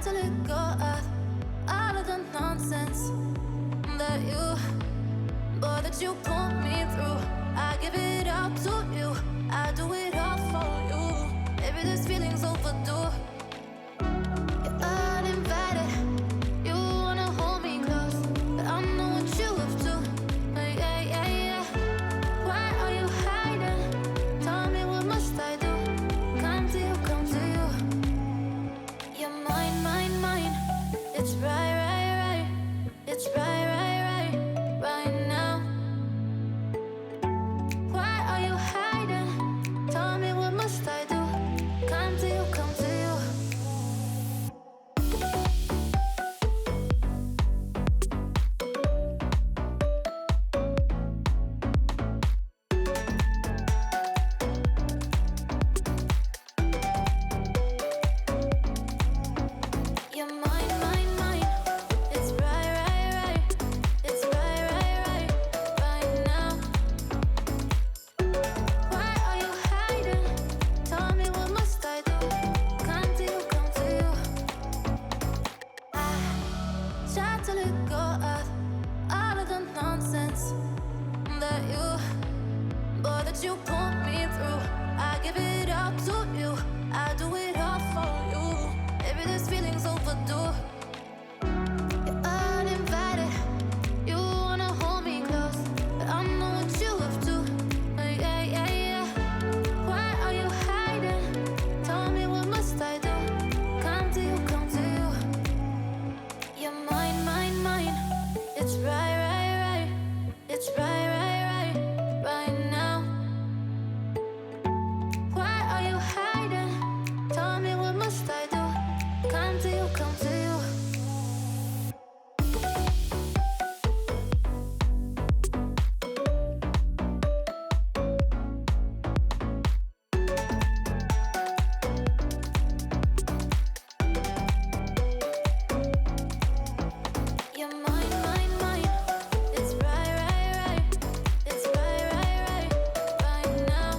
to let go of all of the nonsense that you put me through. I give it all to you, I do it all for you. Maybe this feeling's overdue. You're uninvited, you wanna hold me close, but I know what you have to. Yeah, yeah, yeah. Why are you hiding? Tell me what must I do? Come to you, come to you. You're mine, mine, mine. It's right, right, right. It's right, right, right, right now. Why are you hiding? Tell me what must I do? Come to you, come to you. You're mine, mine, mine. It's right, right, right. It's right, right, right, right now. Why are you hiding? Tell me what must I do? Come to you, come to you. I try to let go of all of the nonsense that you put me through. I give it all to you, I do it all for you. Maybe this feeling's overdue. You're uninvited, you wanna hold me close, but I know what you have to. Yeah, yeah, yeah. Why are you hiding? Tell me what must I do? Come to you, come to you. You're mine, mine, mine. It's right, right, right. It's right, right, right, right now. Why are you hiding? Tell me what must I do? Come to you, come to you. You're mine, mine, mine. It's right, right, right. It's right, right, right, right now.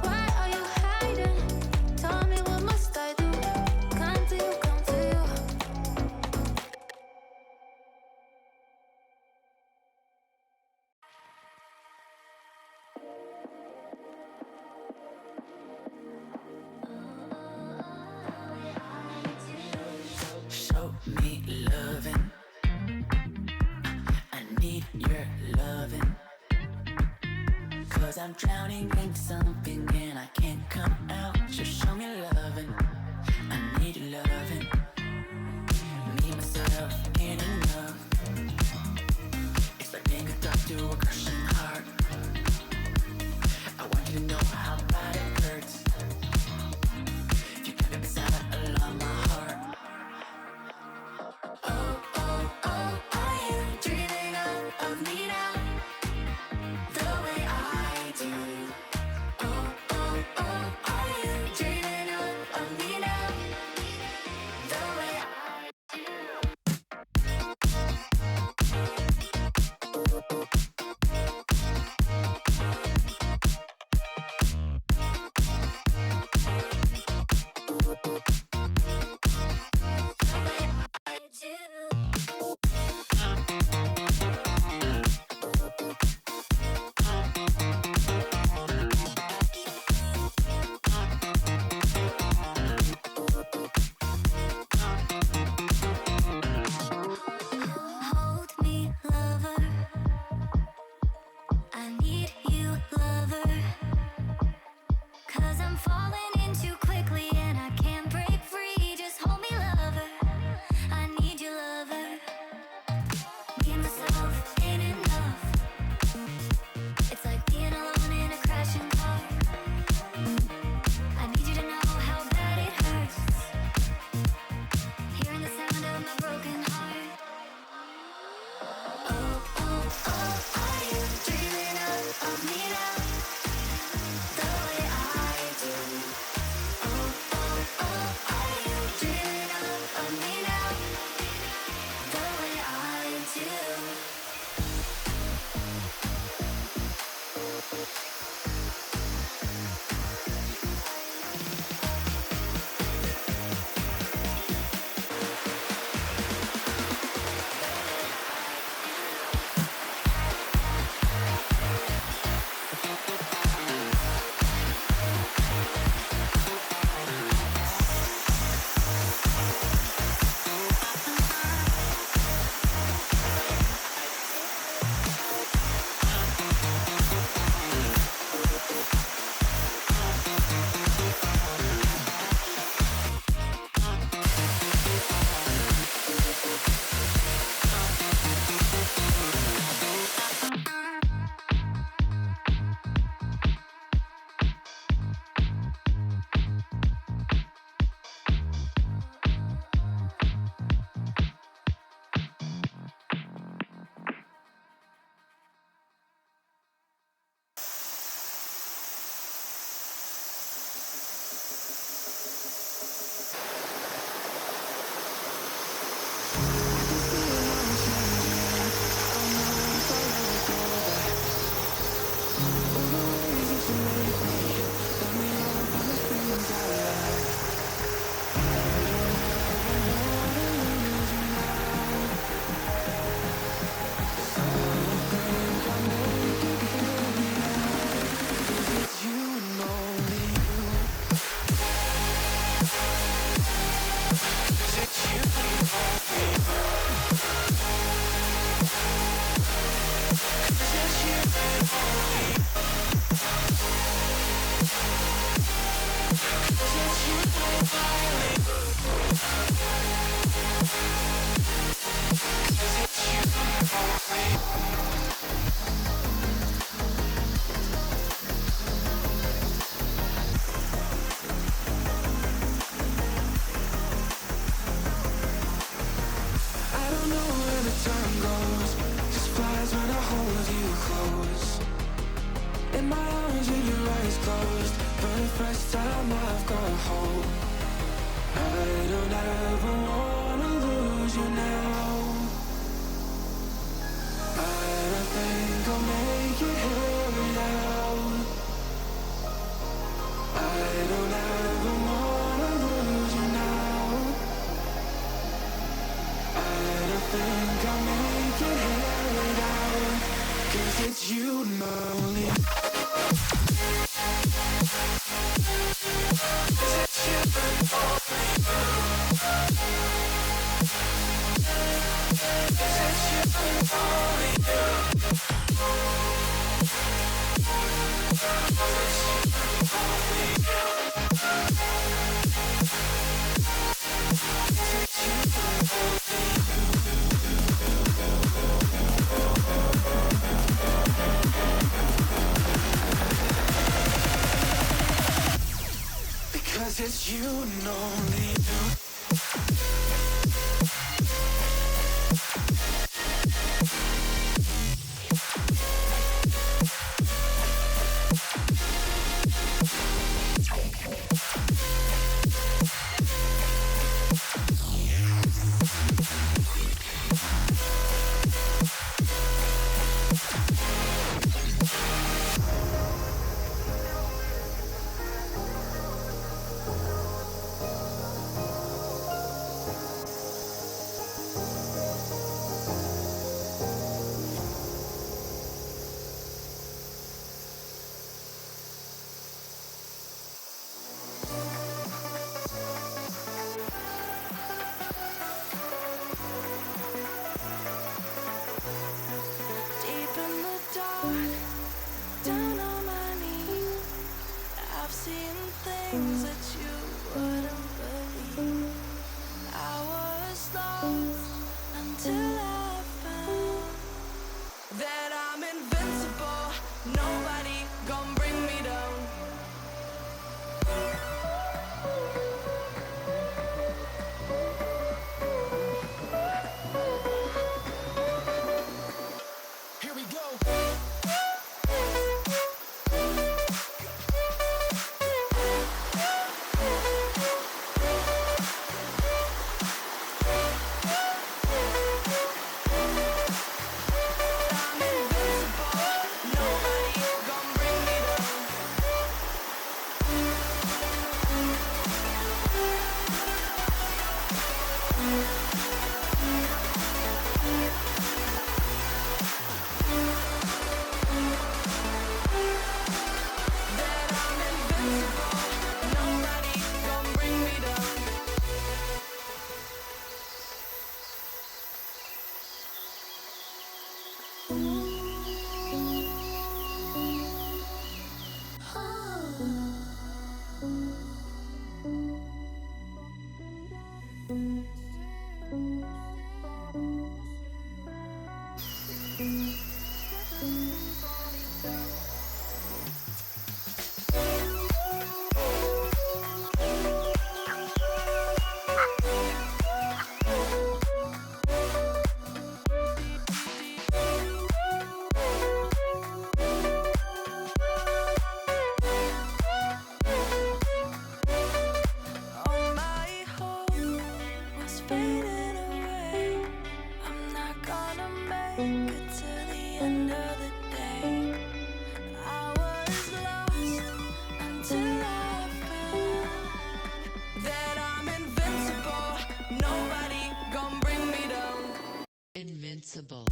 Why are you hiding? Tell me what must I do? Come to you, come to you. Show me loving. I need your loving. Cause I'm drowning in something and I can't come out. Just show me loving. I need loving. Me, myself, ain't enough. It's like being a thought to a crushing heart. I want you to know how bad it hurts. You kept it beside along my heart. Oh, oh, oh, are you dreaming of me now? The way I do. Oh, oh, oh, are you dreaming of me now? my arms with your eyes closed. For the first time I've got hope. I don't ever wanna lose you now. I don't think I'll make it here now. I don't ever wanna lose you now. I don't think I'll make it here now. 'Cause it's you and me only. Because it's you and only you. Deep in the dark, down on my knees, I've seen things that you wouldn't believe. I was lost until I found that I'm invincible. Nobody gon' bring me down. Here we go. I'm invincible. Nobody gon' bring me down. That I'm invincible. Nobody gon' bring me down. All my hope was fading away. I'm not gonna make it to the end of the day. I was lost until I found that I'm invincible. Nobody gon' bring me down. Invincible.